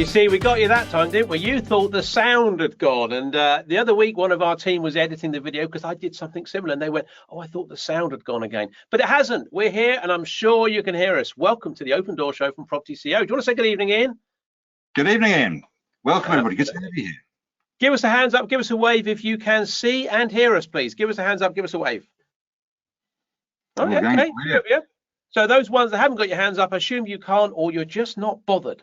You see, we got you that time, didn't we? You thought the sound had gone. And the other week, one of our team was editing the video because I did something similar. And they went, oh, I thought the sound had gone again. But it hasn't. We're here, and I'm sure you can hear us. Welcome to the Open Door Show from propertyCEO. Do you want to say good evening, Ian? Good evening, Ian. Welcome, everybody. Good to have you here. Give us a hands up. Give us a wave if you can see and hear us, please. Give us a hands up. Give us a wave. Oh, yeah, okay. Yeah. So those ones that haven't got your hands up, assume you can't or you're just not bothered.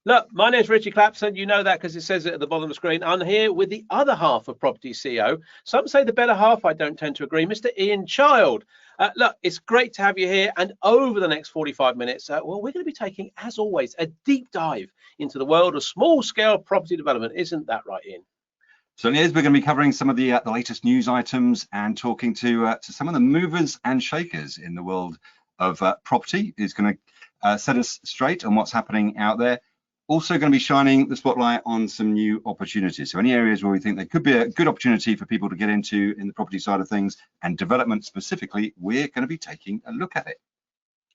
Look, my name's Richie Clapson. You know that because it says it at the bottom of the screen. I'm here with the other half of propertyCEO. Some say the better half. I don't tend to agree. Mr. Ian Child. Look, it's great to have you here. And over the next 45 minutes, well, we're going to be taking, as always, a deep dive into the world of small-scale property development. Isn't that right, Ian? Certainly is. We're going to be covering some of the latest news items and talking to some of the movers and shakers in the world of property. It's going to set us straight on what's happening out there. Also going to be shining the spotlight on some new opportunities. So any areas where we think there could be a good opportunity for people to get into in the property side of things and development specifically, we're going to be taking a look at it.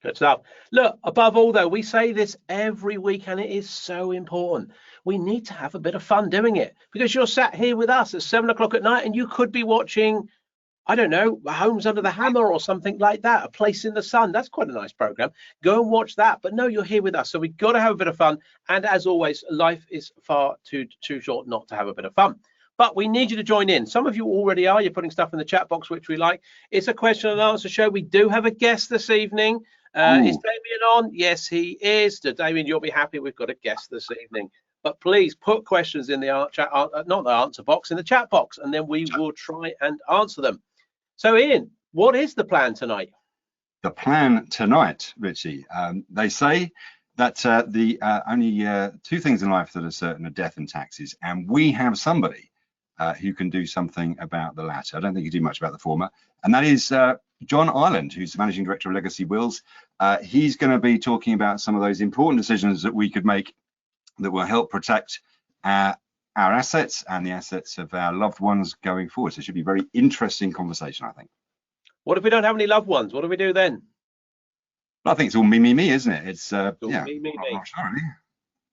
Good stuff. Look, above all, though, we say this every week, and it is so important. We need to have a bit of fun doing it because you're sat here with us at 7 o'clock at night and you could be watching, I don't know, Homes Under the Hammer or something like that, A Place in the Sun. That's quite a nice program. Go and watch that. But no, you're here with us. So we've got to have a bit of fun. And as always, life is far too short not to have a bit of fun. But we need you to join in. Some of you already are. You're putting stuff in the chat box, which we like. It's a question and answer show. We do have a guest this evening. Is Damien on? Yes, he is. So Damien, you'll be happy we've got a guest this evening. But please put questions in the chat, not the answer box, in the chat box, and then we will try and answer them. So, Ian, what is the plan tonight? The plan tonight, Richie, they say that the only two things in life that are certain are death and taxes, and we have somebody who can do something about the latter. I don't think you do much about the former, and that is John Ireland, who's the Managing Director of Legacy Wills. He's going to be talking about some of those important decisions that we could make that will help protect our assets and the assets of our loved ones going forward. So it should be a very interesting conversation, I think. What if we don't have any loved ones? What do we do then? I think it's all me, isn't it? It's all yeah. Me. I'm not sure, really.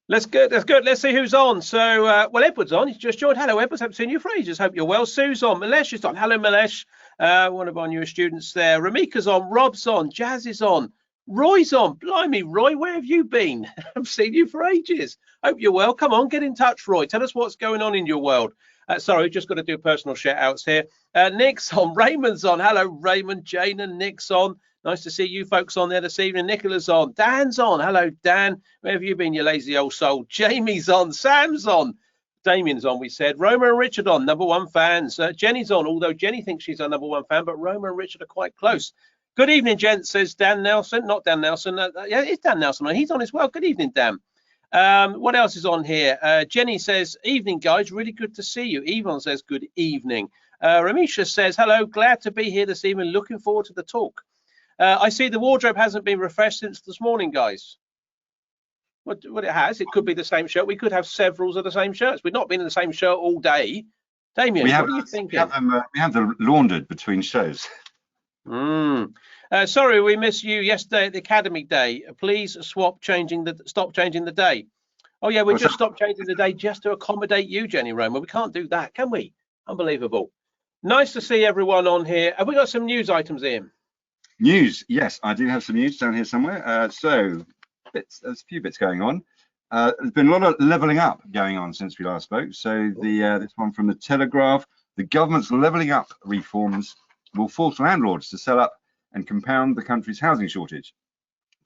That's good. Let's see who's on. So, well, Edward's on. He's just joined. Hello, Edward. Haven't seen you for ages. Hope you're well. Sue's on. Malesh is on. Hello, Malesh. One of our newer students there. Ramika's on. Rob's on. Jazz is on. Roy's on. Blimey, Roy, where have you been? I've seen you for ages. Hope you're well. Come on, get in touch, Roy. Tell us what's going on in your world. Sorry, just got to do personal shout outs here. Nick's on. Raymond's on. Hello, Raymond, Jane and Nick's on. Nice to see you folks on there this evening. Nicola's on. Dan's on. Hello, Dan. Where have you been, you lazy old soul? Jamie's on. Sam's on. Damien's on, we said. Roma and Richard on, #1 fans. Jenny's on, although Jenny thinks she's our #1 fan, but Roma and Richard are quite close. Good evening, gents, says Dan Nelson. Not Dan Nelson. Yeah, it's Dan Nelson. He's on as well. Good evening, Dan. What else is on here? Jenny says, evening, guys. Really good to see you. Yvonne says, good evening. Ramisha says, hello. Glad to be here this evening. Looking forward to the talk. I see the wardrobe hasn't been refreshed since this morning, guys. What it has, it could be the same shirt. We could have several of the same shirts. We've not been in the same shirt all day. Damien, what are you thinking? We have them laundered between shows. Sorry, we missed you yesterday at the Academy Day. Please stop changing the day. Oh yeah, we just stopped changing the day just to accommodate you, Jenny Roma. We can't do that, can we? Unbelievable. Nice to see everyone on here. Have we got some news items, Ian? News, yes, I do have some news down here somewhere. So there's a few bits going on. There's been a lot of levelling up going on since we last spoke. So this one from the Telegraph: the government's levelling up reforms will force landlords to sell up and compound the country's housing shortage,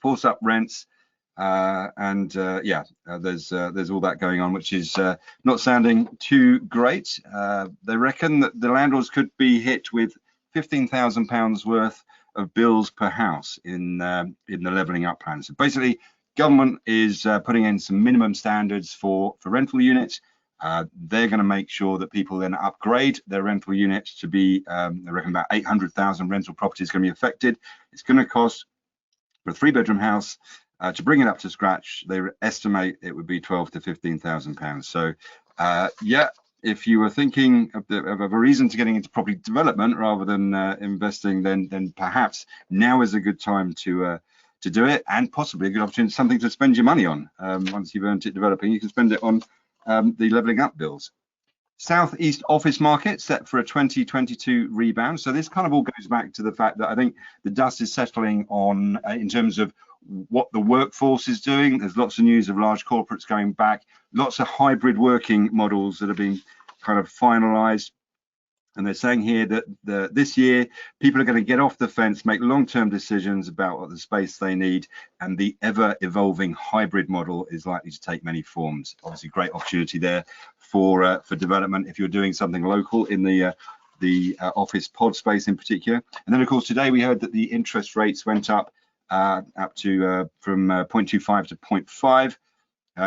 force up rents, and there's all that going on, which is not sounding too great. They reckon that the landlords could be hit with £15,000 worth of bills per house in the levelling up plan. So basically, government is putting in some minimum standards for rental units. They're going to make sure that people then upgrade their rental units to be, I reckon about 800,000 rental properties going to be affected. It's going to cost, for a 3-bedroom house, to bring it up to scratch, they estimate it would be £12,000 to £15,000. So yeah, if you were thinking of a reason to getting into property development rather than investing, then perhaps now is a good time to to do it, and possibly a good opportunity, something to spend your money on. Once you've earned it developing, you can spend it on the levelling up bills. Southeast office market set for a 2022 rebound. So this kind of all goes back to the fact that I think the dust is settling on in terms of what the workforce is doing. There's lots of news of large corporates going back, lots of hybrid working models that are being kind of finalized. And they're saying here that this year, people are going to get off the fence, make long-term decisions about what the space they need, and the ever-evolving hybrid model is likely to take many forms. Obviously, great opportunity there for development if you're doing something local in the office pod space in particular. And then, of course, today we heard that the interest rates went up to from 0.25 to 0.5.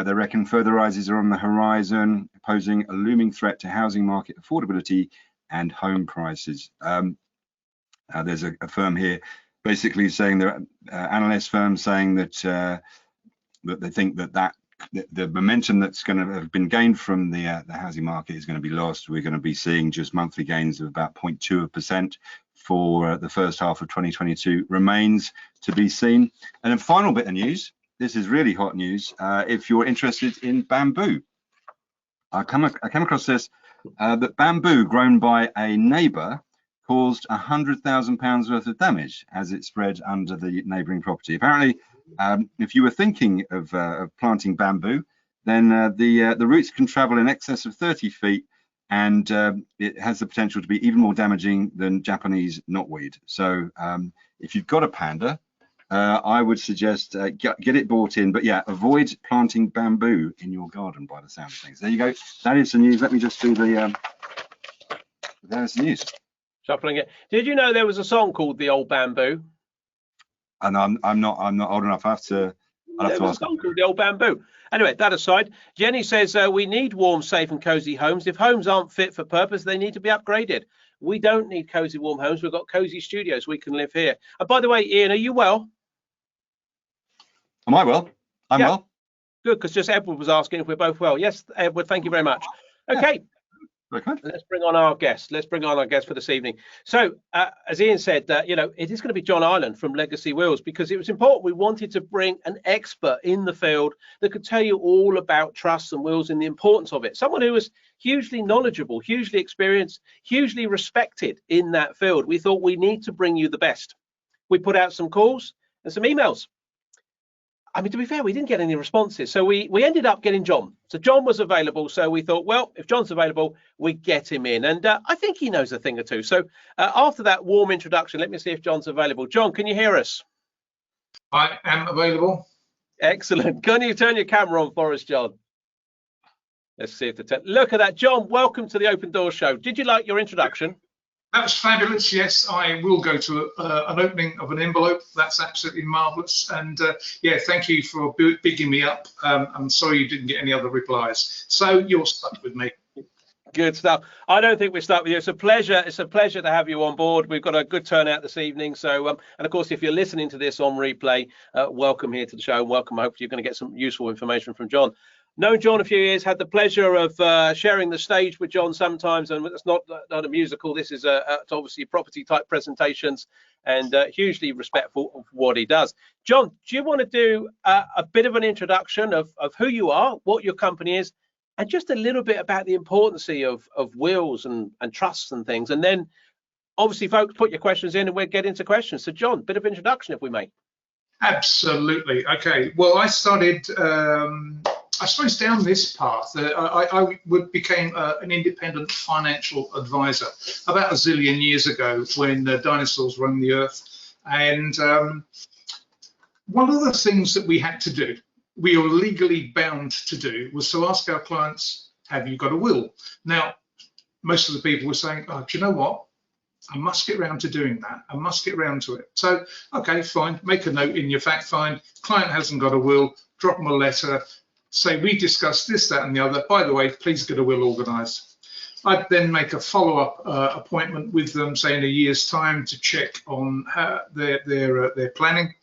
They reckon further rises are on the horizon, posing a looming threat to housing market affordability and home prices. There's a firm here basically saying, there analyst firms saying that that they think that the momentum that's going to have been gained from the housing market is going to be lost. We're going to be seeing just monthly gains of about 0.2% for the first half of 2022. Remains to be seen. And then final bit of news. This is really hot news. If you're interested in bamboo, I came across this. That bamboo grown by a neighbour caused £100,000 worth of damage as it spread under the neighbouring property. Apparently, if you were thinking of planting bamboo, then the roots can travel in excess of 30 feet, and it has the potential to be even more damaging than Japanese knotweed. So if you've got a panda, I would suggest get it bought in, but yeah, avoid planting bamboo in your garden by the sound of things. There you go. That is the news. Let me just do the there's the news. Shuffling it. Did you know there was a song called "The Old Bamboo"? And I'm not old enough. I'll have to ask. A song called "The Old Bamboo." Anyway, that aside, Jenny says we need warm, safe, and cozy homes. If homes aren't fit for purpose, they need to be upgraded. We don't need cozy, warm homes. We've got cozy studios. We can live here. And by the way, Ian, are you well? Am I well? I'm well. Good, because just Edward was asking if we're both well. Yes, Edward, thank you very much. Okay, let's bring on our guest. Let's bring on our guest for this evening. So, as Ian said, you know, it is going to be John Ireland from Legacy Wills, because it was important. We wanted to bring an expert in the field that could tell you all about trusts and wills and the importance of it. Someone who was hugely knowledgeable, hugely experienced, hugely respected in that field. We thought we need to bring you the best. We put out some calls and some emails. I mean, to be fair, we didn't get any responses. So we ended up getting John. So John was available. So we thought, well, if John's available, we get him in. And I think he knows a thing or two. So after that warm introduction, let me see if John's available. John, can you hear us? I am available. Excellent. Can you turn your camera on for us, John? Let's see if look at that. John, welcome to the Open Door Show. Did you like your introduction? That was fabulous. Yes, I will go to an opening of an envelope. That's absolutely marvellous. And yeah, thank you for bigging me up. I'm sorry you didn't get any other replies. So you're stuck with me. Good stuff. I don't think we're stuck with you. It's a pleasure. It's a pleasure to have you on board. We've got a good turnout this evening. So, and of course, if you're listening to this on replay, welcome here to the show. Welcome. Hopefully, you're going to get some useful information from John. Known John a few years, had the pleasure of sharing the stage with John sometimes, and it's not a musical. This is it's obviously property type presentations, and hugely respectful of what he does. John, do you want to do a bit of an introduction of who you are, what your company is, and just a little bit about the importance of wills and trusts and things, and then obviously, folks, put your questions in, and we'll get into questions. So, John, bit of introduction, if we may. Absolutely. Okay. Well, I started. I suppose down this path, I became an independent financial advisor about a zillion years ago when the dinosaurs roamed the earth. And one of the things that we had to do, we were legally bound to do, was to ask our clients, have you got a will? Now, most of the people were saying, oh, do you know what? I must get round to doing that. I must get round to it. So, okay, fine. Make a note in your fact find. Client hasn't got a will. Drop them a letter. Say, we discussed this, that, and the other. By the way, please get a will organised. I'd then make a follow-up appointment with them, say in a year's time, to check on their planning,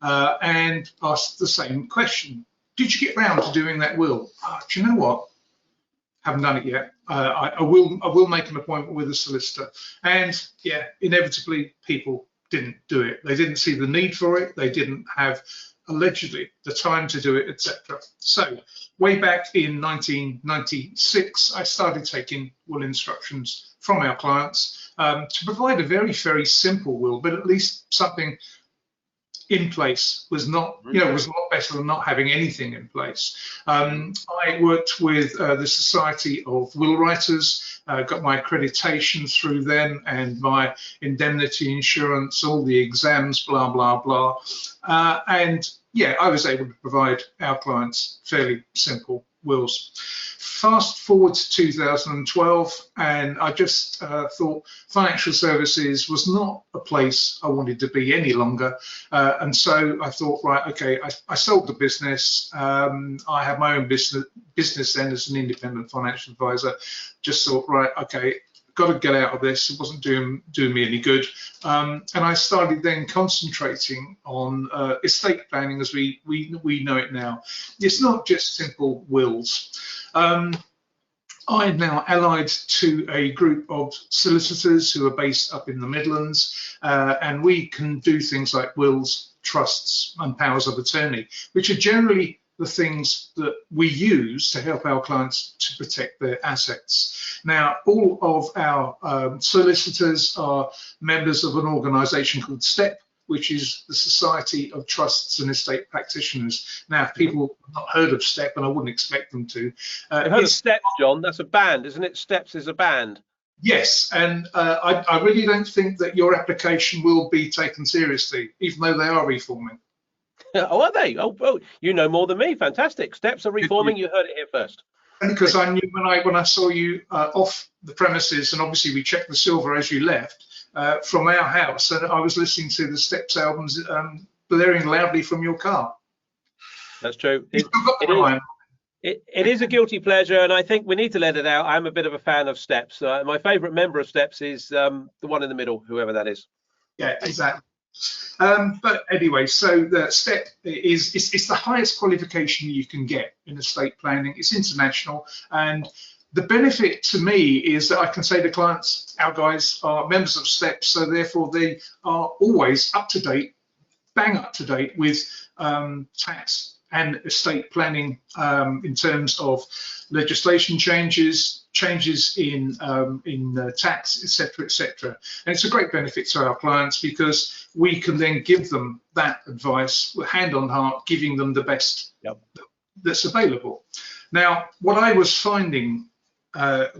and ask the same question: did you get round to doing that will? Do you know what? Haven't done it yet. I will make an appointment with a solicitor, and yeah, inevitably people didn't do it. They didn't see the need for it. They didn't have, allegedly, the time to do it, etc. So way back in 1996, I started taking will instructions from our clients to provide a very, very simple will, but at least something in place was not, was a lot better than not having anything in place. I worked with the Society of Will Writers, got my accreditation through them and my indemnity insurance, all the exams, blah, blah, blah. And yeah, I was able to provide our clients fairly simple wills. Fast forward to 2012, and I just thought financial services was not a place I wanted to be any longer. And so I thought, right, okay, I sold the business. I had my own business then as an independent financial advisor. Just thought, right, okay, got to get out of this. It wasn't doing me any good. And I started then concentrating on estate planning as we know it now. It's not just simple wills. I'm now allied to a group of solicitors who are based up in the Midlands, and we can do things like wills, trusts, and powers of attorney, which are generally the things that we use to help our clients to protect their assets. Now, all of our solicitors are members of an organisation called STEP, which is the Society of Trusts and Estate Practitioners. Now, if people have not heard of STEP, and I wouldn't expect them to. I've heard of STEPS, John. That's a band, isn't it? STEPS is a band. Yes, and I really don't think that your application will be taken seriously, even though they are reforming. Oh, are they? Oh, you know more than me. Fantastic. Steps are reforming. You heard it here first. And because I knew when I saw you off the premises, and obviously we checked the silver as you left from our house, and I was listening to the Steps albums blaring loudly from your car. That's true. It is a guilty pleasure, and I think we need to let it out. I'm a bit of a fan of Steps. My favourite member of Steps is the one in the middle, whoever that is. Yeah, exactly. But anyway, so the STEP it's the highest qualification you can get in estate planning. It's international, and the benefit to me is that I can say to clients, our guys are members of STEP, so therefore they are always up to date, bang up to date with tax and estate planning in terms of legislation changes in tax, etc., etc. And it's a great benefit to our clients because we can then give them that advice, hand on heart, giving them the best that's available. Now, what I was finding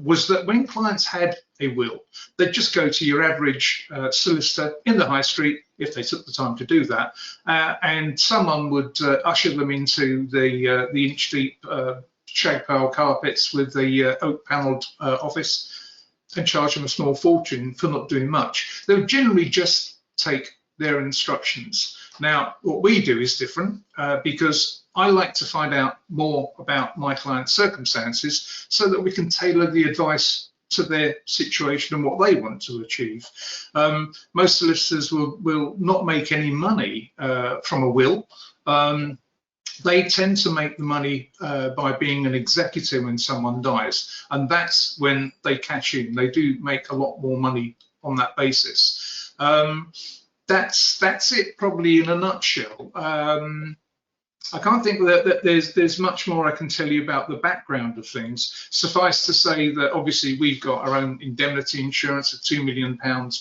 was that when clients had a will, they'd just go to your average solicitor in the high street, if they took the time to do that, and someone would usher them into the inch-deep shag pile carpets with the oak-panelled office and charge them a small fortune for not doing much. They would generally just take their instructions. Now, what we do is different because I like to find out more about my client's circumstances so that we can tailor the advice to their situation and what they want to achieve. Most solicitors will not make any money from a will. They tend to make the money by being an executor when someone dies, and that's when they cash in. They do make a lot more money on that basis. That's it probably in a nutshell. I can't think that there's much more I can tell you about the background of things. Suffice to say that obviously we've got our own indemnity insurance of £2 million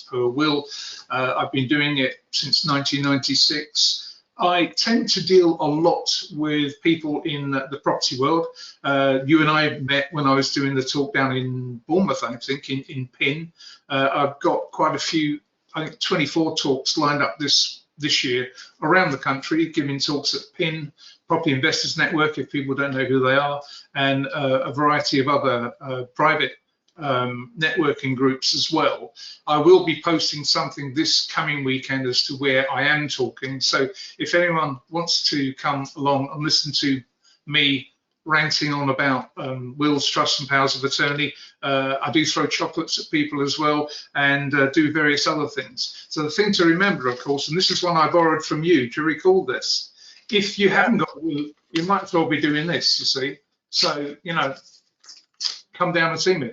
per will. I've been doing it since 1996. I tend to deal a lot with people in the property world. You and I met when I was doing the talk down in Bournemouth, I think, in PIN. I've got quite a few, I think 24 talks lined up this year around the country, giving talks at PIN, Property Investors Network, if people don't know who they are, and a variety of other private networking groups as well. I will be posting something this coming weekend as to where I am talking. So if anyone wants to come along and listen to me ranting on about wills, trusts and powers of attorney, I do throw chocolates at people as well and do various other things. So the thing to remember, of course, and this is one I borrowed from you, do you recall this? If you haven't got a will, you might as well be doing this, you see. So, you know, come down and see me.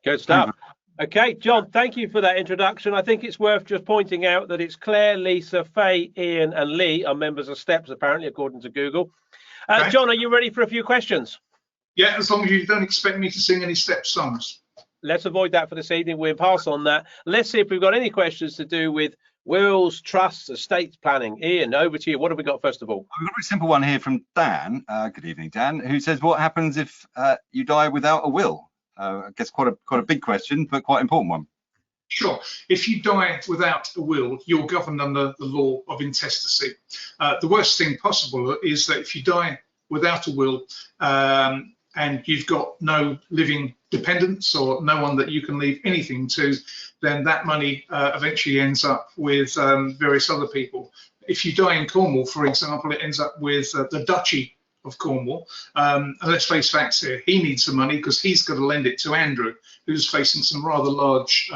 Good stuff. Okay, John, thank you for that introduction. I think it's worth just pointing out that it's Claire, Lisa, Faye, Ian and Lee are members of STEPS, apparently, according to Google. Okay. John, are you ready for a few questions? Yeah, as long as you don't expect me to sing any STEP songs. Let's avoid that for this evening. We'll pass on that. Let's see if we've got any questions to do with wills, trusts, estate planning. Ian, over to you. What have we got first of all? I've got a very simple one here from Dan. Good evening, Dan, who says, what happens if you die without a will? I guess quite a big question, but quite an important one. Sure. If you die without a will, you're governed under the law of intestacy. The worst thing possible is that if you die without a will and you've got no living dependents or no one that you can leave anything to, then that money eventually ends up with various other people. If you die in Cornwall, for example, it ends up with the Duchy of Cornwall. And let's face facts here, he needs the money because he's got to lend it to Andrew, who's facing some rather large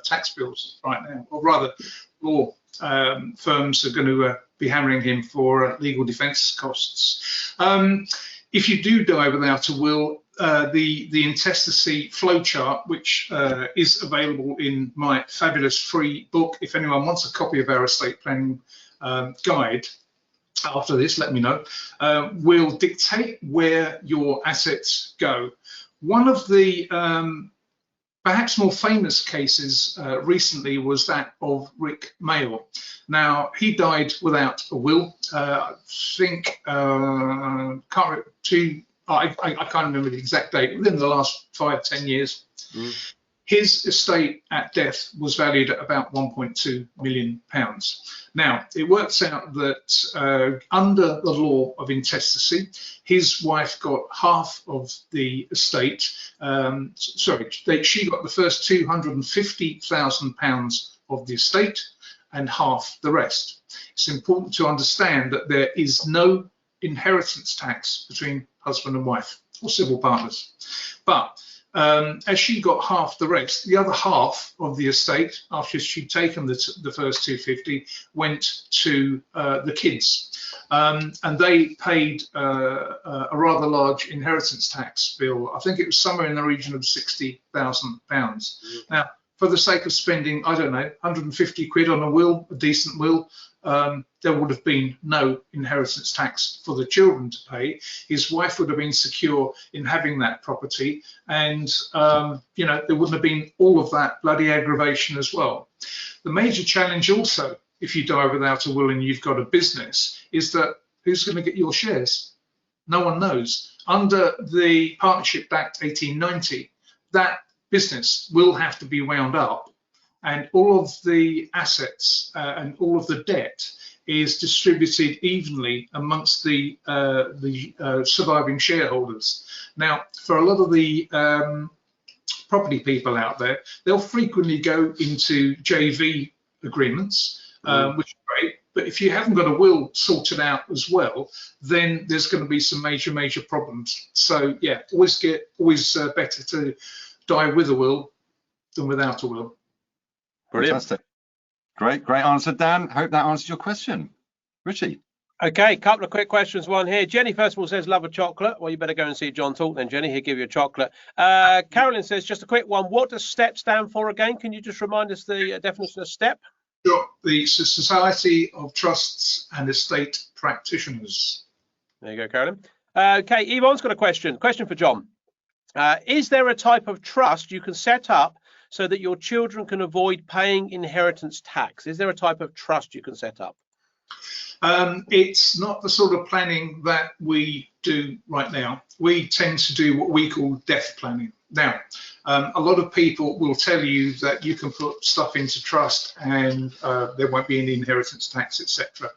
tax bills right now, or rather law firms are going to be hammering him for legal defence costs. If you do die without a will, the intestacy flowchart, which is available in my fabulous free book, if anyone wants a copy of our estate planning guide, after this, let me know, will dictate where your assets go. One of the perhaps more famous cases recently was that of Rick Mail. Now, he died without a will. I think, I can't remember the exact date, within the last 5-10 years. Mm. His estate at death was valued at about £1.2 million. Now, it works out that under the law of intestacy, his wife got half of the estate. She got the first £250,000 of the estate and half the rest. It's important to understand that there is no inheritance tax between husband and wife or civil partners. But as she got half the rest, the other half of the estate, after she'd taken the first 250, went to the kids, and they paid a rather large inheritance tax bill. I think it was somewhere in the region of £60,000. Now, for the sake of spending, I don't know, 150 quid on a will, a decent will, there would have been no inheritance tax for the children to pay. His wife would have been secure in having that property, and you know, there wouldn't have been all of that bloody aggravation as well. The major challenge also, if you die without a will and you've got a business, is that who's going to get your shares? No one knows. Under the Partnership Act 1890, that business will have to be wound up, and all of the assets and all of the debt is distributed evenly amongst the surviving shareholders. Now, for a lot of the property people out there, they'll frequently go into JV agreements, which is great. But if you haven't got a will sorted out as well, then there's going to be some major problems. So yeah, always better to die with a will than without a will. Brilliant. Fantastic. Great answer, Dan. Hope that answers your question. Richie. Okay, couple of quick questions. One here. Jenny, first of all, says, love a chocolate. Well, you better go and see John talk then, Jenny. He'll give you a chocolate. Carolyn says, just a quick one. What does STEP stand for again? Can you just remind us the definition of STEP? Sure. The Society of Trusts and Estate Practitioners. There you go, Carolyn. Okay, Yvonne's got a question. Question for John. Is there a type of trust you can set up so that your children can avoid paying inheritance tax? Is there a type of trust you can set up? It's not the sort of planning that we do right now. We tend to do what we call death planning. Now, a lot of people will tell you that you can put stuff into trust and there won't be any inheritance tax, etc.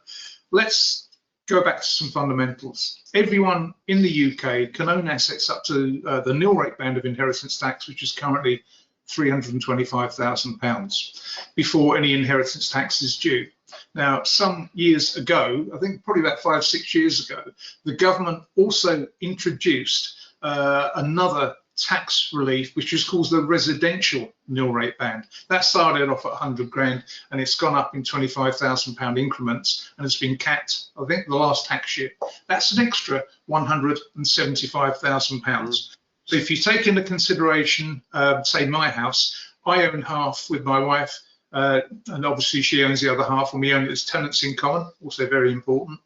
Let's go back to some fundamentals. Everyone in the UK can own assets up to the nil rate band of inheritance tax, which is currently £325,000 before any inheritance tax is due. Now, some years ago, I think probably about 5-6 years ago, the government also introduced another tax relief, which is called the residential nil rate band. That started off at 100 grand and it's gone up in £25,000 increments and has been capped, I think, the last tax year. That's an extra £175,000. So if you take into consideration, say my house, I own half with my wife, and obviously she owns the other half, and we own it as tenants in common, also very important.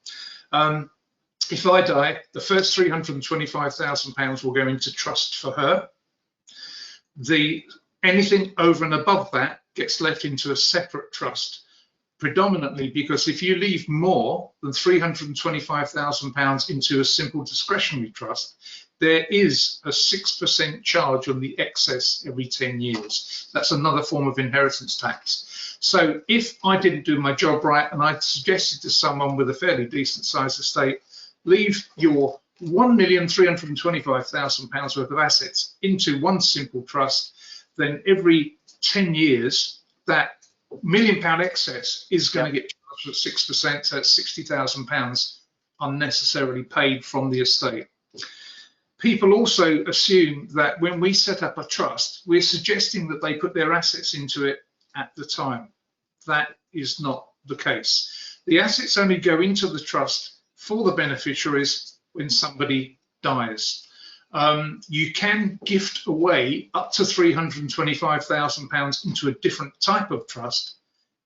If I die, the first £325,000 will go into trust for her. Anything over and above that gets left into a separate trust, predominantly because if you leave more than £325,000 into a simple discretionary trust, there is a 6% charge on the excess every 10 years. That's another form of inheritance tax. So if I didn't do my job right and I suggested to someone with a fairly decent sized estate, leave your £1,325,000 worth of assets into one simple trust, then every 10 years, that £1 million excess is going to get charged at 6%, so it's £60,000 unnecessarily paid from the estate. People also assume that when we set up a trust, we're suggesting that they put their assets into it at the time. That is not the case. The assets only go into the trust for the beneficiaries when somebody dies. You can gift away up to £325,000 into a different type of trust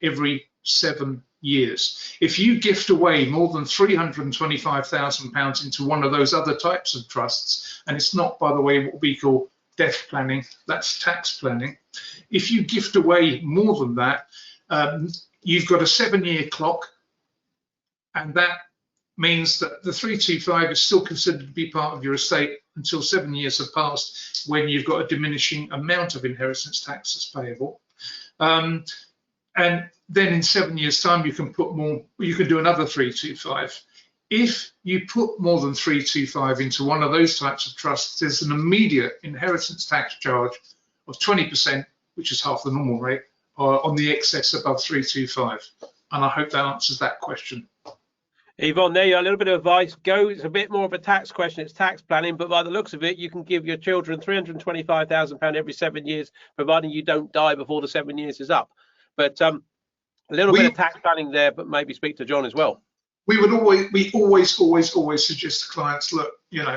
every 7 years. If you gift away more than £325,000 into one of those other types of trusts, and it's not, by the way, what we call death planning, that's tax planning. If you gift away more than that, you've got a 7-year clock, and that means that the 325 is still considered to be part of your estate until 7 years have passed, when you've got a diminishing amount of inheritance tax that's payable. And then in 7 years' time, you can put more, you can do another 325. If you put more than 325 into one of those types of trusts, there's an immediate inheritance tax charge of 20%, which is half the normal rate, on the excess above 325. And I hope that answers that question. Yvonne, there you are, a little bit of advice. It's a bit more of a tax question. It's tax planning, but by the looks of it, you can give your children £325,000 every 7 years, providing you don't die before the 7 years is up. But a little bit of tax planning there, but maybe speak to John as well. We always suggest to clients, look,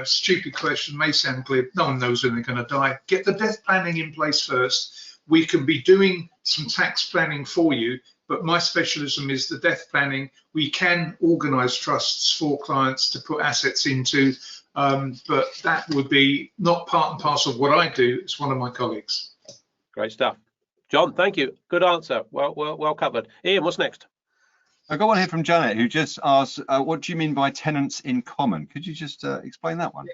stupid question, may sound clear, no one knows when they're going to die. Get the death planning in place first. We can be doing some tax planning for you, but my specialism is the death planning. We can organise trusts for clients to put assets into, but that would be not part and parcel of what I do. It's one of my colleagues. Great stuff. John, thank you. Good answer. Well covered. Ian, what's next? I got one here from Janet, who just asked, what do you mean by tenants in common? Could you just explain that one?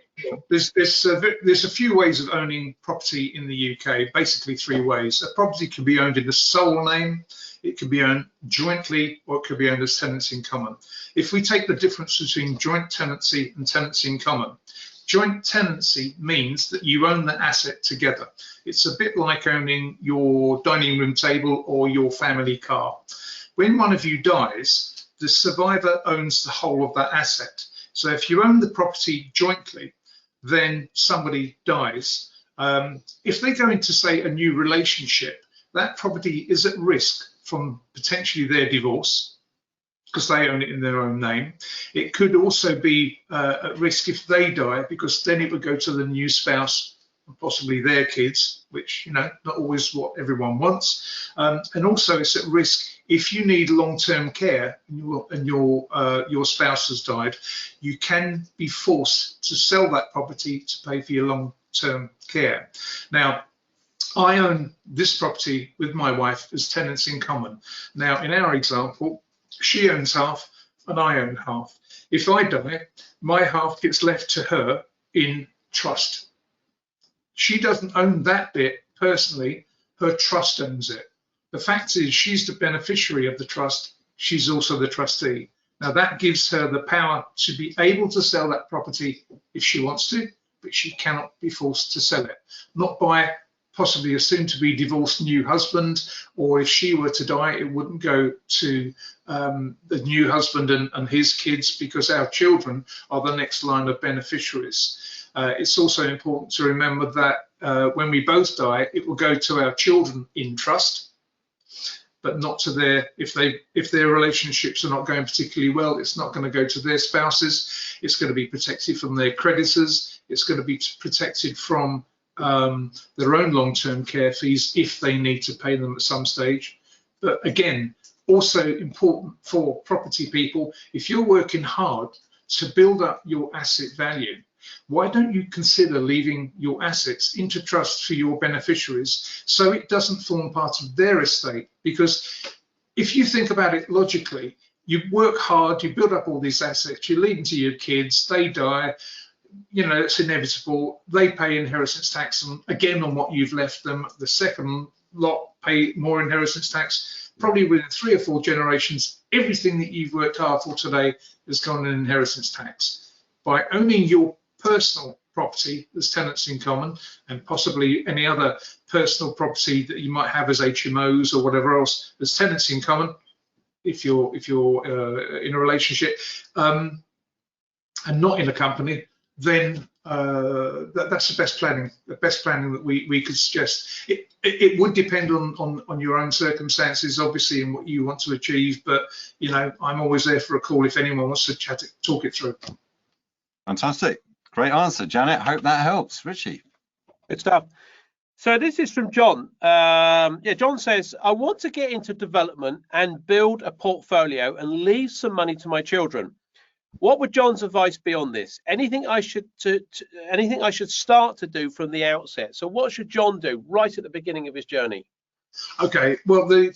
There's a few ways of owning property in the UK, basically 3 ways. A property can be owned in the sole name, it can be owned jointly, or it could be owned as tenants in common. If we take the difference between joint tenancy and tenants in common, joint tenancy means that you own the asset together. It's a bit like owning your dining room table or your family car. When one of you dies, the survivor owns the whole of that asset. So if you own the property jointly, then somebody dies. If they go into, say, a new relationship, that property is at risk from potentially their divorce, because they own it in their own name. It could also be at risk if they die, because then it would go to the new spouse and possibly their kids, which, not always what everyone wants. And also it's at risk if you need long-term care and your spouse has died. You can be forced to sell that property to pay for your long-term care. Now, I own this property with my wife as tenants in common. Now, in our example, she owns half and I own half. If I die, my half gets left to her in trust. She doesn't own that bit personally, her trust owns it. The fact is, she's the beneficiary of the trust, she's also the trustee. Now that gives her the power to be able to sell that property if she wants to, but she cannot be forced to sell it. Not by possibly a soon-to-be divorced new husband, or if she were to die, it wouldn't go to the new husband and his kids, because our children are the next line of beneficiaries. It's also important to remember that when we both die, it will go to our children in trust, but not to their, if their relationships are not going particularly well, it's not going to go to their spouses. It's going to be protected from their creditors. It's going to be protected from their own long-term care fees if they need to pay them at some stage. But again, also important for property people, if you're working hard to build up your asset value, why don't you consider leaving your assets into trust for your beneficiaries so it doesn't form part of their estate? Because if you think about it logically, you work hard, you build up all these assets, you leave them to your kids, they die, you know, it's inevitable. They pay inheritance tax again on what you've left them. The second lot pay more inheritance tax. Probably within 3 or 4 generations, everything that you've worked hard for today has gone in inheritance tax. By owning your personal property as tenants in common, and possibly any other personal property that you might have as HMOs or whatever else as tenants in common, if you're in a relationship and not in a company, then that's the best planning that we could suggest. It would depend on your own circumstances, obviously, and what you want to achieve, but you know, I'm always there for a call if anyone wants to talk it through. Fantastic, great answer, Janet. Hope that helps. Richie. Good stuff. So this is from John. Yeah, John says, I want to get into development and build a portfolio and leave some money to my children. What would John's advice be on this? Anything I should start to do from the outset? So what should John do right at the beginning of his journey? Okay, well, I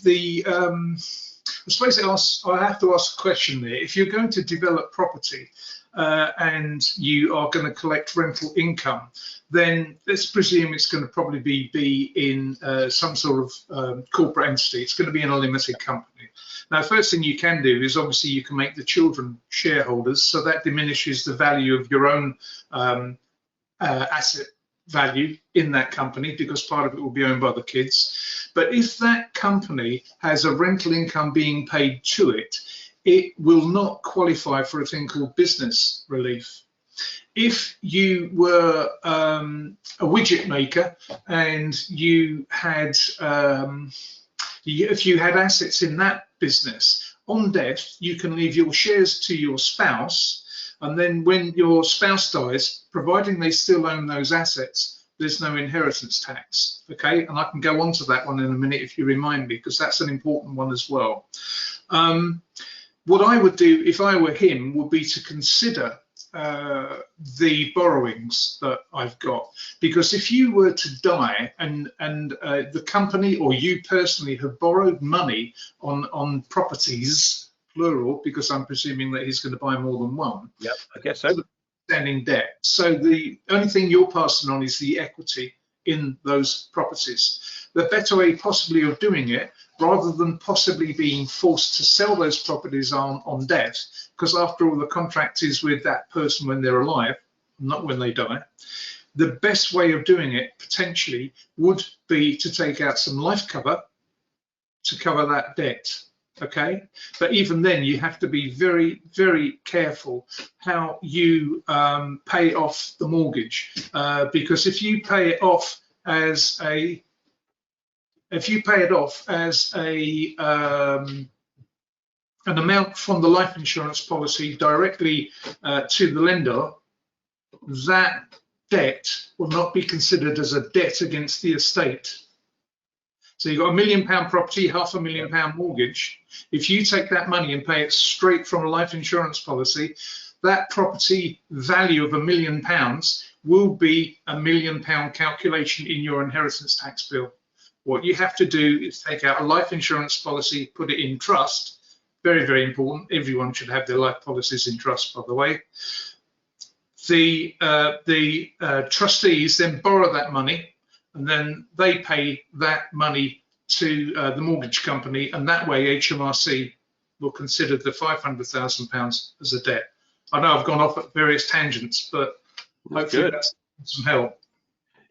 suppose I have to ask a question there. If you're going to develop property and you are going to collect rental income, then let's presume it's going to probably be in some sort of corporate entity. It's going to be in a limited company. Now, first thing you can do is obviously you can make the children shareholders, so that diminishes the value of your own asset value in that company, because part of it will be owned by the kids. But if that company has a rental income being paid to it, it will not qualify for a thing called business relief. If you were a widget maker and you had if you had assets in that business, on death you can leave your shares to your spouse, and then when your spouse dies, providing they still own those assets, there's no inheritance tax. Okay, and I can go on to that one in a minute if you remind me, because that's an important one as well. What I would do if I were him would be to consider the borrowings that I've got, because if you were to die and the company or you personally have borrowed money on properties, plural, because I'm presuming that he's going to buy more than one. Yep, I guess so. Standing debt. So the only thing you're passing on is the equity in those properties. The better way possibly of doing it, rather than possibly being forced to sell those properties on debt, because after all the contract is with that person when they're alive, not when they die, the best way of doing it potentially would be to take out some life cover to cover that debt. Okay, but even then you have to be very, very careful how you pay off the mortgage, because if you pay it off as an amount from the life insurance policy directly to the lender, that debt will not be considered as a debt against the estate. So you've got £1 million property, £500,000 mortgage. If you take that money and pay it straight from a life insurance policy, that property value of £1 million will be £1 million calculation in your inheritance tax bill. What you have to do is take out a life insurance policy, put it in trust. Very, very important. Everyone should have their life policies in trust, by the way. The trustees then borrow that money, and then they pay that money to the mortgage company, and that way HMRC will consider the £500,000 as a debt. I know I've gone off at various tangents, but hopefully that's some help.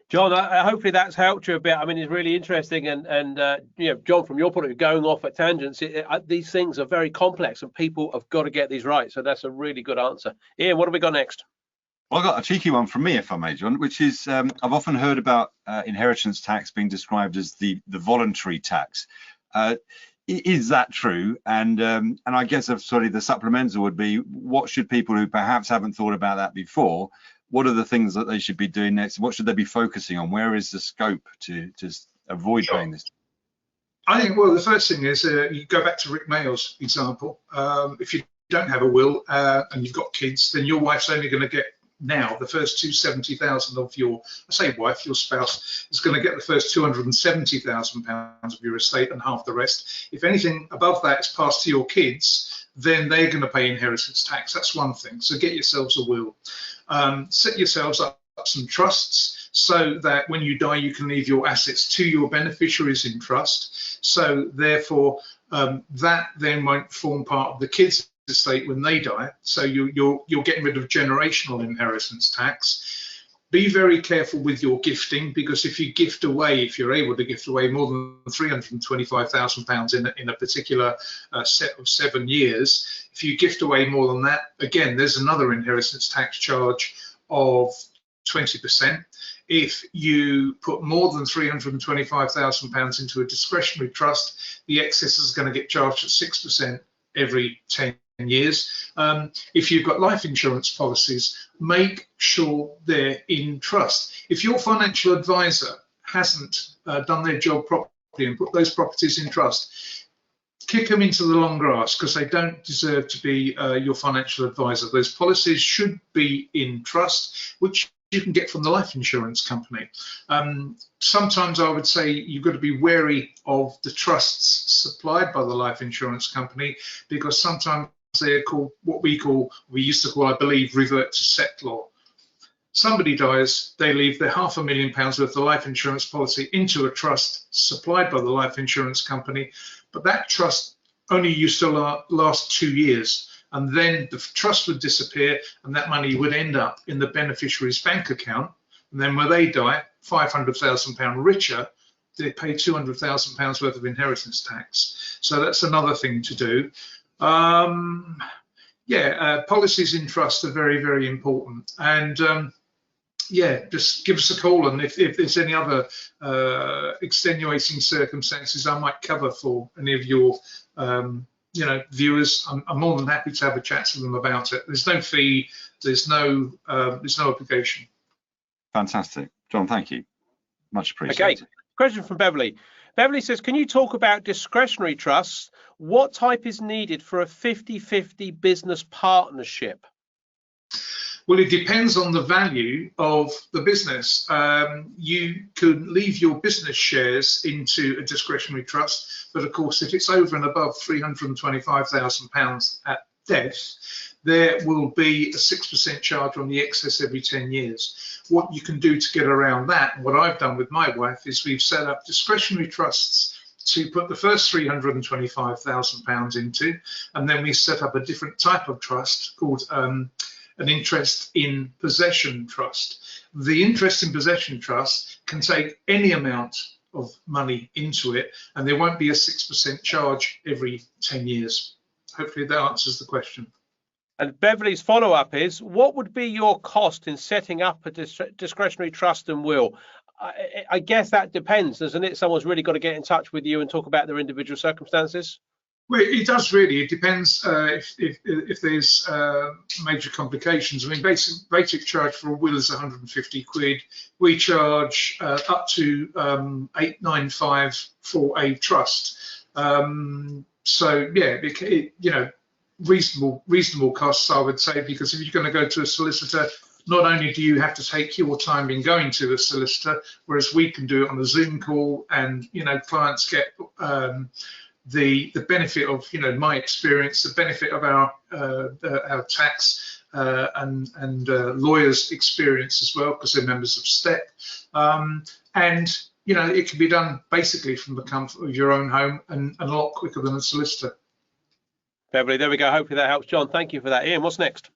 John, hopefully that's helped you a bit. I mean, it's really interesting, and you know, John, from your point of view, going off at tangents, these things are very complex, and people have got to get these right. So that's a really good answer. Ian, what have we got next? Well, I've got a cheeky one from me, if I may, John, which is I've often heard about inheritance tax being described as the voluntary tax. Is that true? And I guess the supplemental would be, what should people who perhaps haven't thought about that before, what are the things that they should be doing next? What should they be focusing on? Where is the scope to avoid paying this? I think, well, the first thing is you go back to Rick Mayall's example. If you don't have a will and you've got kids, then your wife's only going to get now the first 270,000 of your, I say wife, your spouse is going to get the first 270,000 pounds of your estate and half the rest. If anything above that is passed to your kids, then they're going to pay inheritance tax. That's one thing. So get yourselves a will. Set yourselves up some trusts so that when you die, you can leave your assets to your beneficiaries in trust. So therefore, that then won't form part of the kids' estate when they die. So you're getting rid of generational inheritance tax. Be very careful with your gifting, because if you gift away, if you're able to gift away more than £325,000 in a particular set of 7 years, if you gift away more than that, again, there's another inheritance tax charge of 20%. If you put more than £325,000 into a discretionary trust, the excess is going to get charged at 6% every 10 years. If you've got life insurance policies, make sure they're in trust. If your financial advisor hasn't done their job properly and put those properties in trust, kick them into the long grass, because they don't deserve to be your financial advisor. Those policies should be in trust, which you can get from the life insurance company. Sometimes I would say you've got to be wary of the trusts supplied by the life insurance company, because sometimes they're called what we used to call, I believe, revert to set law. Somebody dies, they leave their £500,000 worth of life insurance policy into a trust supplied by the life insurance company, but that trust only used to last 2 years. And then the trust would disappear and that money would end up in the beneficiary's bank account. And then when they die, £500,000 richer, they pay £200,000 worth of inheritance tax. So that's another thing to do. Policies in trust are very, very important. And just give us a call. And if there's any other extenuating circumstances I might cover for any of your viewers, I'm more than happy to have a chat to them about it. There's no fee, there's no obligation. Fantastic, John. Thank you, much appreciated. Okay, question from Beverly. Beverly says, can you talk about discretionary trusts? What type is needed for a 50-50 business partnership? Well, it depends on the value of the business. You could leave your business shares into a discretionary trust, but of course, if it's over and above £325,000 at death, there will be a 6% charge on the excess every 10 years. What you can do to get around that, and what I've done with my wife, is we've set up discretionary trusts to put the first £325,000 into, and then we set up a different type of trust called an interest in possession trust. The interest in possession trust can take any amount of money into it, and there won't be a 6% charge every 10 years. Hopefully that answers the question. And Beverly's follow-up is, what would be your cost in setting up a discretionary trust and will? I guess that depends, doesn't it? Someone's really got to get in touch with you and talk about their individual circumstances. Well, it does really. It depends if there's major complications. I mean, basic charge for a will is 150 quid. We charge up to 895 for a trust. So yeah, reasonable costs, I would say, because if you're going to go to a solicitor, not only do you have to take your time in going to a solicitor, whereas we can do it on a Zoom call, and clients get the benefit of my experience, the benefit of our tax and lawyers' experience as well, because they're members of STEP, and it can be done basically from the comfort of your own home and a lot quicker than a solicitor. Beverly, there we go. Hopefully that helps, John. Thank you for that. Ian, what's next?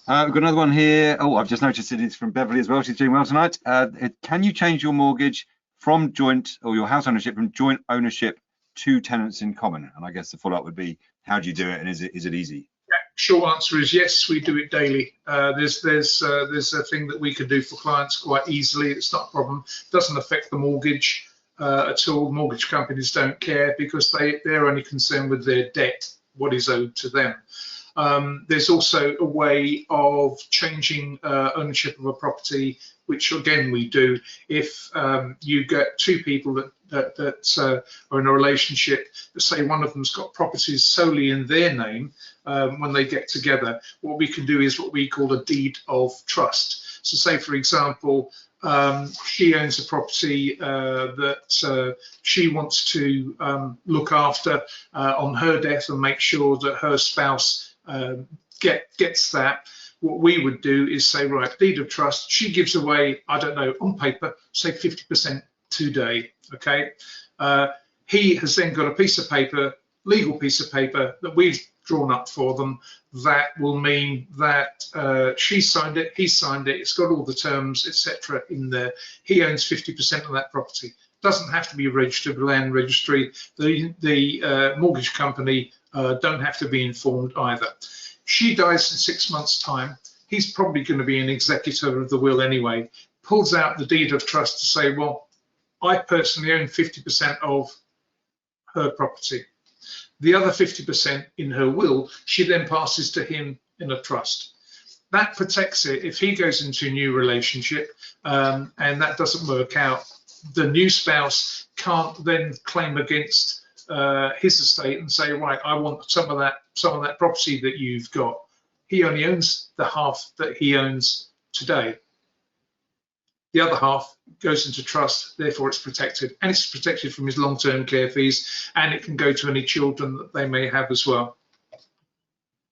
We've got another one here. Oh, I've just noticed it's from Beverly as well. She's doing well tonight. Can you change your mortgage from joint, or your house ownership from joint ownership to tenants in common? And I guess the follow-up would be, how do you do it, and is it easy? Yeah, short answer is yes, we do it daily. There's a thing that we can do for clients quite easily. It's not a problem. It doesn't affect the mortgage at all. Mortgage companies don't care, because they're only concerned with their debt, what is owed to them. There's also a way of changing ownership of a property, which again we do. If you get two people that are in a relationship, say one of them's got properties solely in their name, when they get together, what we can do is what we call a deed of trust. So say, for example, she owns a property that she wants to look after on her death and make sure that her spouse gets that. What we would do is say, right, deed of trust, she gives away, I don't know, on paper, say 50% today, okay? He has then got a piece of paper, legal piece of paper that we've drawn up for them, that will mean that she signed it, he signed it, it's got all the terms, etc. in there. He owns 50% of that property. Doesn't have to be registered with land registry. The mortgage company don't have to be informed either. She dies in 6 months' time. He's probably going to be an executor of the will anyway. Pulls out the deed of trust to say, well, I personally own 50% of her property. The other 50% in her will, she then passes to him in a trust. That protects it. If he goes into a new relationship and that doesn't work out, the new spouse can't then claim against his estate and say, right, I want some of that property that you've got. He only owns the half that he owns today. The other half goes into trust, therefore it's protected, and it's protected from his long-term care fees, and it can go to any children that they may have as well.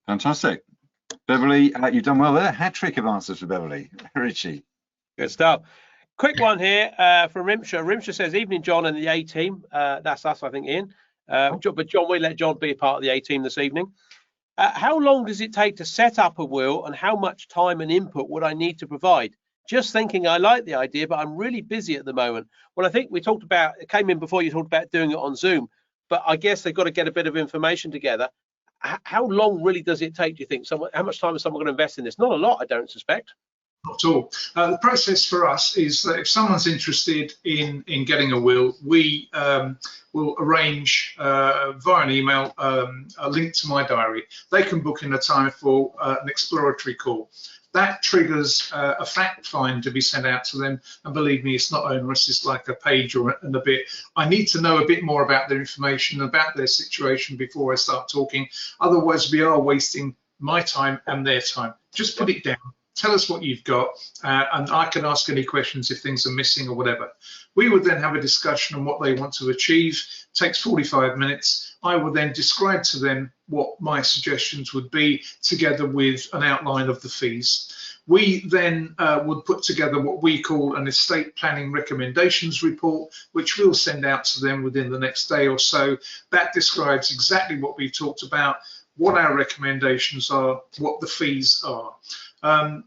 Fantastic. Beverly, you've done well there. Hat trick of answers for Beverly. Richie. Good stuff. Quick one here from Rimsha. Rimsha says, evening, John and the A team. That's us, I think, Ian. But John, we let John be a part of the A team this evening. How long does it take to set up a will, and how much time and input would I need to provide? Just thinking, I like the idea, but I'm really busy at the moment. Well, I think we talked about, it came in before, you talked about doing it on Zoom, but I guess they've got to get a bit of information together. How long really does it take, do you think? How much time is someone going to invest in this? Not a lot, I don't suspect. Not at all. The process for us is that if someone's interested in getting a will, we will arrange via an email a link to my diary. They can book in a time for an exploratory call. That triggers a fact find to be sent out to them, and believe me, it's not onerous. It's like a page and a bit. I need to know a bit more about their information, about their situation before I start talking. Otherwise, we are wasting my time and their time. Just put it down. Tell us what you've got, and I can ask any questions if things are missing or whatever. We would then have a discussion on what they want to achieve. It takes 45 minutes. I will then describe to them what my suggestions would be, together with an outline of the fees. We then would put together what we call an estate planning recommendations report, which we'll send out to them within the next day or so. That describes exactly what we've talked about, what our recommendations are, what the fees are.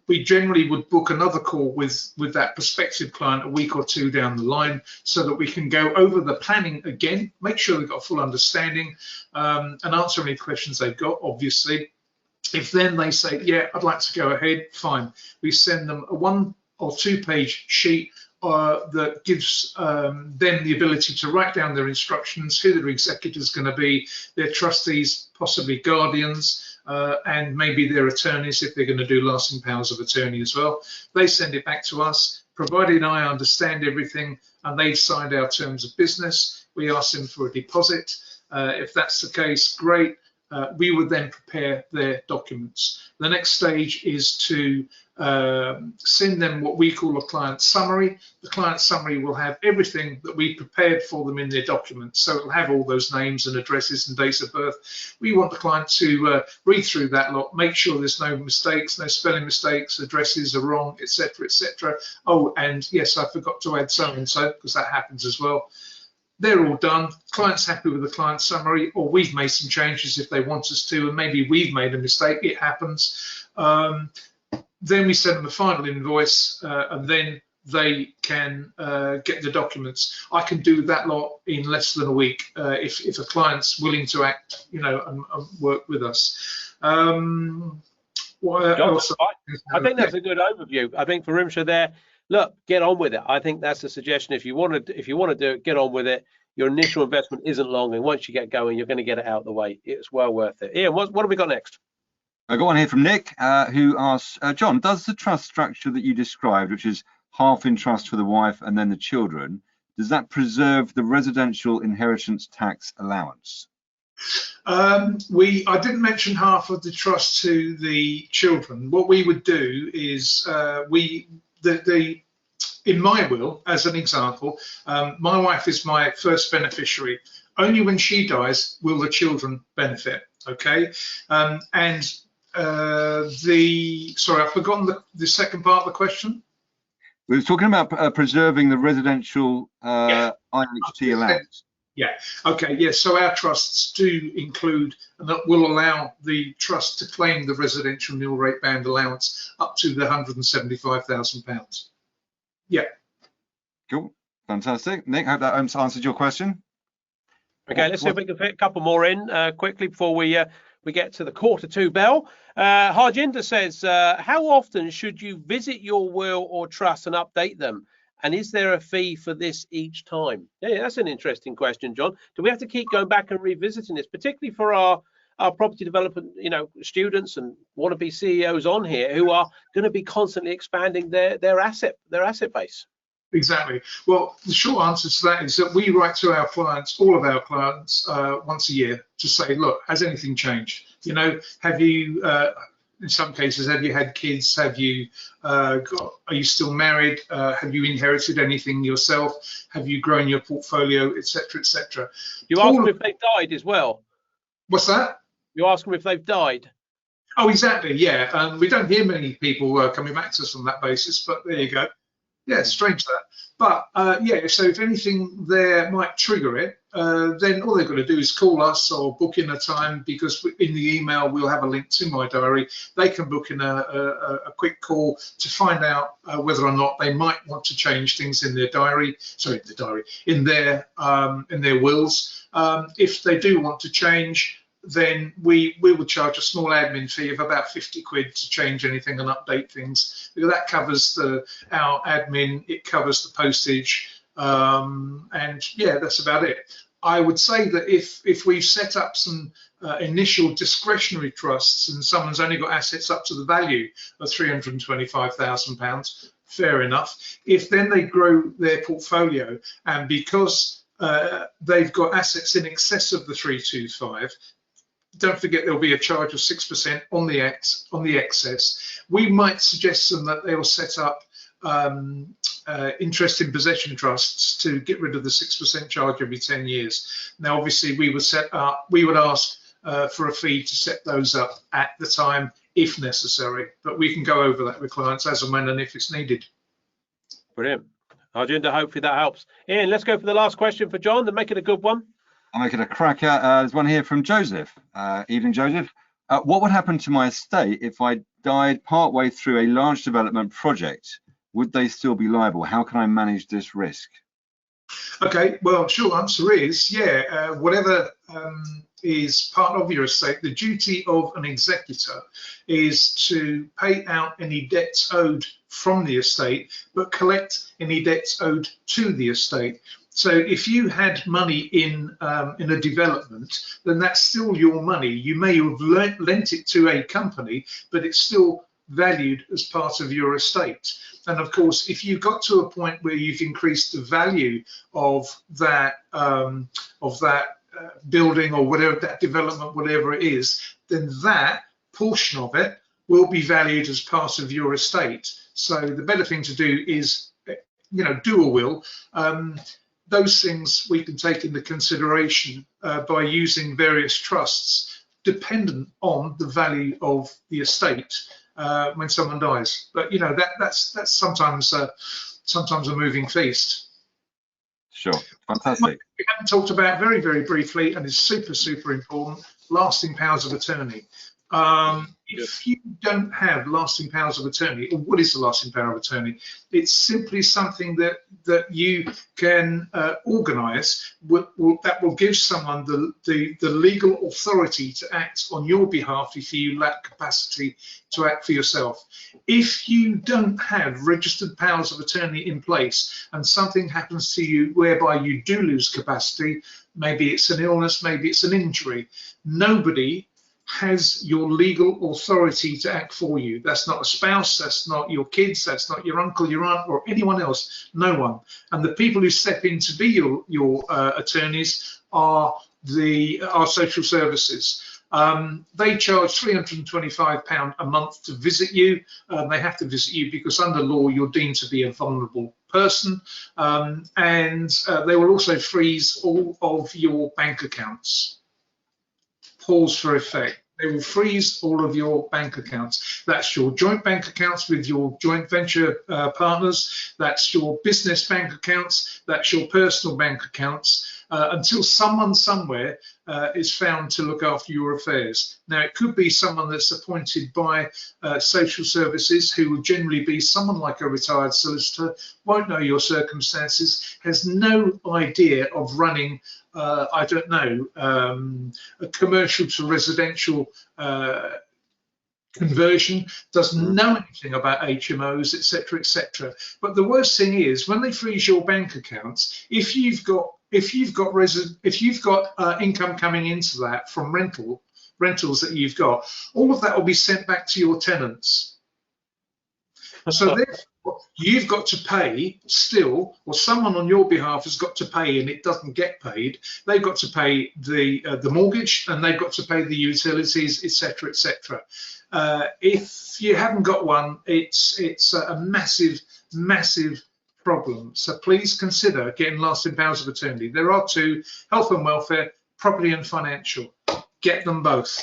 We generally would book another call with that prospective client a week or two down the line, so that we can go over the planning again, make sure they've got a full understanding, and answer any questions they've got, obviously. If then they say, yeah, I'd like to go ahead, fine. We send them a 1 or 2 page sheet that gives them the ability to write down their instructions, who their executor is going to be, their trustees, possibly guardians, and maybe their attorneys if they're going to do lasting powers of attorney as well. They send it back to us, provided I understand everything and they've signed our terms of business. We ask them for a deposit. If that's the case, great. We would then prepare their documents. The next stage is to send them what we call a client summary. The client summary will have everything that we prepared for them in their documents. So it'll have all those names and addresses and dates of birth. We want the client to read through that lot, make sure there's no mistakes, no spelling mistakes, addresses are wrong, etc., etc. Oh, and yes, I forgot to add so and so, because that happens as well. They're all done. Client's happy with the client summary, or we've made some changes if they want us to, and maybe we've made a mistake. It happens. Then we send them a final invoice, and then they can get the documents. I can do that lot in less than a week if a client's willing to act, you know, and work with us. John, I think that's a good overview. I think for Rimsha there, look, get on with it. I think that's the suggestion. If you want to do it, get on with it. Your initial investment isn't long, and once you get going, you're going to get it out of the way. It's well worth it. Ian, what have we got next? I got one here from Nick, who asks, John, does the trust structure that you described, which is half in trust for the wife and then the children, does that preserve the residential inheritance tax allowance? I didn't mention half of the trust to the children. What we would do is in my will, as an example, my wife is my first beneficiary. Only when she dies will the children benefit. Okay, sorry, I've forgotten the second part of the question. We were talking about preserving the residential IHT allowance. Yeah, okay, yes, so our trusts do include, and that will allow the trust to claim the residential nil rate band allowance up to the £175,000. Yeah. Cool, fantastic. Nick, hope that answered your question. Okay, let's see if we can fit a couple more in quickly before we get to the 1:45 bell. Harjinder says, how often should you visit your will or trust and update them? And is there a fee for this each time? Yeah, that's an interesting question, John. Do we have to keep going back and revisiting this, particularly for our property development, students and wannabe CEOs on here who are going to be constantly expanding their asset base? Exactly. Well, the short answer to that is that we write to our clients, all of our clients, once a year to say, look, has anything changed? Have you, in some cases, have you had kids? Have you are you still married? Have you inherited anything yourself? Have you grown your portfolio, etc., etc.? You ask them if they've died as well. What's that? You ask them if they've died. Oh, exactly. Yeah. We don't hear many people coming back to us on that basis, but there you go. Yeah, it's strange that. But yeah, so if anything there might trigger it, then all they've got to do is call us or book in a time, because in the email we'll have a link to my diary. They can book in a quick call to find out whether or not they might want to change things in their diary. Sorry, in their wills. If they do want to change, then we will charge a small admin fee of about 50 quid to change anything and update things. That covers our admin, it covers the postage, and yeah, that's about it. I would say that if we've set up some initial discretionary trusts and someone's only got assets up to the value of £325,000, fair enough. If then they grow their portfolio, and because they've got assets in excess of the 325, don't forget there'll be a charge of 6% on the excess. We might suggest them that they'll set up interest in possession trusts to get rid of the 6% charge every 10 years. Now, obviously, we would ask for a fee to set those up at the time if necessary, but we can go over that with clients as and when and if it's needed. Brilliant. Harjinder, hopefully that helps. Ian, let's go for the last question for John, then make it a good one. I'll make it a cracker. There's one here from Joseph. Evening, Joseph. What would happen to my estate if I died partway through a large development project? Would they still be liable? How can I manage this risk? Okay, well, short answer is, yeah, whatever is part of your estate, the duty of an executor is to pay out any debts owed from the estate, but collect any debts owed to the estate. So if you had money in a development, then that's still your money. You may have lent it to a company, but it's still valued as part of your estate. And of course, if you got to a point where you've increased the value of that building or whatever, that development, whatever it is, then that portion of it will be valued as part of your estate. So the better thing to do is, do a will. Those things we can take into consideration by using various trusts dependent on the value of the estate when someone dies. But that's sometimes a moving feast. Sure, fantastic. We haven't talked about very, very briefly, and it's super important, lasting powers of attorney. If you don't have lasting powers of attorney, or what is the lasting power of attorney? It's simply something that you can organise that will give someone the legal authority to act on your behalf if you lack capacity to act for yourself. If you don't have registered powers of attorney in place and something happens to you whereby you do lose capacity, maybe it's an illness, maybe it's an injury, nobody has your legal authority to act for you. That's not a spouse, that's not your kids, that's not your uncle, your aunt, or anyone else, no one. And the people who step in to be your attorneys are our social services. They charge £325 a month to visit you. They have to visit you because under law you're deemed to be a vulnerable person, and they will also freeze all of your bank accounts. Pause for effect. They will freeze all of your bank accounts. That's your joint bank accounts with your joint venture partners. That's your business bank accounts. That's your personal bank accounts until someone somewhere is found to look after your affairs. Now, it could be someone that's appointed by social services, who would generally be someone like a retired solicitor, won't know your circumstances, has no idea of running I don't know, a commercial to residential conversion, doesn't know anything about HMOs, etc., etc. But the worst thing is when they freeze your bank accounts, if you've got income coming into that from rentals that you've got, all of that will be sent back to your tenants. So therefore, you've got to pay still, or someone on your behalf has got to pay, and it doesn't get paid. They've got to pay the mortgage, and they've got to pay the utilities, etc., etc. If you haven't got one, it's a massive, massive problem. So please consider getting lasting powers of attorney. There are two: health and welfare, property and financial. Get them both.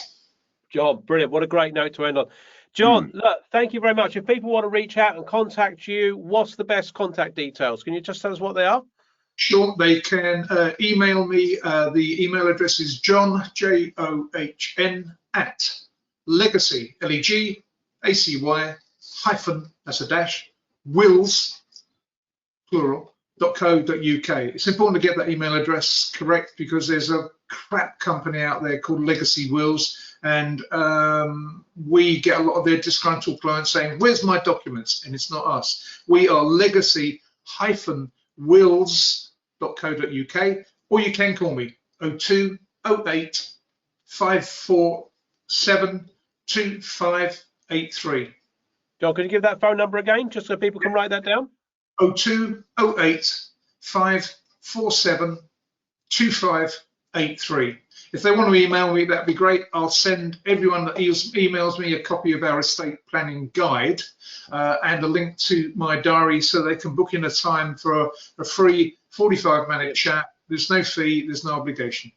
John, brilliant. What a great note to end on. John, look, thank you very much. If people want to reach out and contact you, what's the best contact details? Can you just tell us what they are? Sure, they can email me. The email address is John, JOHN, at legacy, LEGACY, hyphen, that's a dash, wills, plural, .co.uk. It's important to get that email address correct because there's a crap company out there called Legacy Wills, and we get a lot of their disgruntled clients saying, where's my documents? And it's not us. We are legacy-wills.co.uk, or you can call me 02 08 547 2583. John, can you give that phone number again, just so people can write that down? 02 08 547 2583. If they want to email me, that'd be great. I'll send everyone that emails me a copy of our estate planning guide and a link to my diary so they can book in a time for a free 45-minute chat. There's no fee, there's no obligation.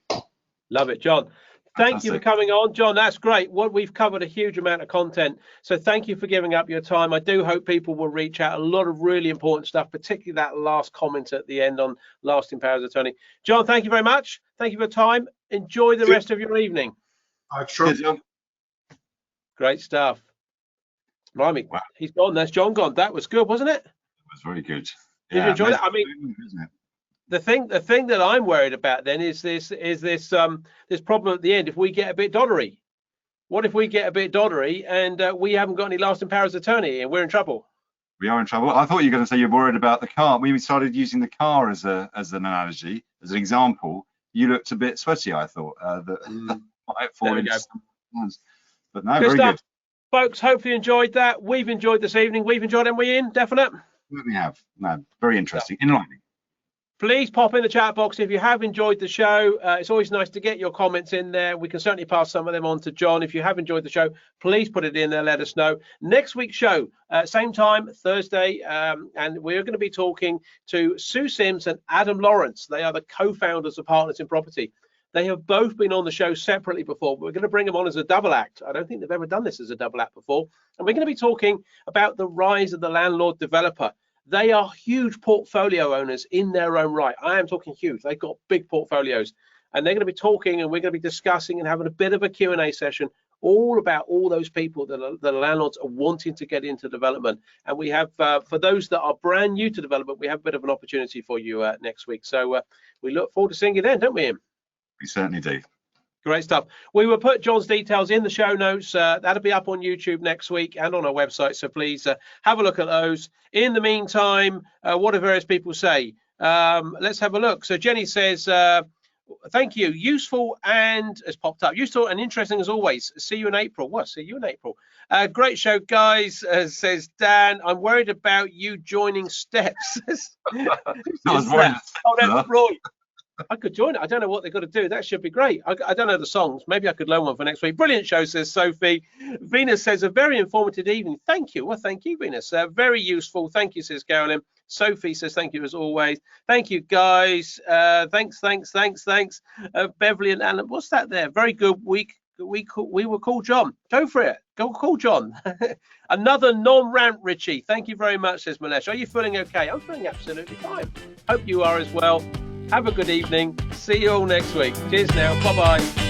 Love it, John. Thank you for coming on, John. That's great. We've covered a huge amount of content, so thank you for giving up your time. I do hope people will reach out. A lot of really important stuff, particularly that last comment at the end on lasting powers of attorney. John, thank you very much. Thank you for your time. Enjoy the rest of your evening. I trust. Great stuff. Blimey, wow. He's gone. That's John gone. That was good, wasn't it? It was very good. Did you enjoy that? I mean, isn't it? The thing that I'm worried about then is this problem at the end. If we get a bit doddery, what if we get a bit doddery and we haven't got any lasting powers of attorney and we're in trouble? We are in trouble. I thought you were going to say you're worried about the car. We started using the car as an analogy, as an example. You looked a bit sweaty, I thought. But no, good very stuff. Good. Folks, hopefully you enjoyed that. We've enjoyed this evening. We've enjoyed it, haven't we, Ian? Definite? We have. No, very interesting. Enlightening. Please pop in the chat box if you have enjoyed the show. It's always nice to get your comments in there. We can certainly pass some of them on to John. If you have enjoyed the show, please put it in there. Let us know. Next week's show, same time, Thursday, and we're going to be talking to Sue Sims and Adam Lawrence. They are the co-founders of Partners in Property. They have both been on the show separately before, but we're going to bring them on as a double act. I don't think they've ever done this as a double act before. And we're going to be talking about the rise of the landlord developer. They are huge portfolio owners in their own right. I am talking huge. They've got big portfolios, and they're going to be talking, and we're going to be discussing and having a bit of a Q&A session all about all those people that the landlords are wanting to get into development. And we have, for those that are brand new to development, we have a bit of an opportunity for you next week. So we look forward to seeing you then, don't we, Ian? We certainly do. Great stuff. We will put John's details in the show notes. That'll be up on YouTube next week and on our website. So please have a look at those. In the meantime, what do various people say? Let's have a look. So Jenny says, thank you. Useful and has popped up. Useful and interesting as always. See you in April. What? See you in April. Great show, guys. Says Dan. I'm worried about you joining Steps. That? Oh, that's Roy. I could join it. I don't know what they've got to do. That should be great. I don't know the songs. Maybe I could learn one for next week. Brilliant show, says Sophie. Venus says a very informative evening. Thank you. Well, thank you, Venus. Very useful. Thank you, says Carolyn. Sophie says thank you as always. Thank you, guys. Thanks. Beverly and Alan. What's that there? Very good week. We will call John. Go for it. Go call John. Another non-rant, Richie. Thank you very much, says Malesh. Are you feeling okay? I'm feeling absolutely fine. Hope you are as well. Have a good evening. See you all next week. Cheers now. Bye-bye.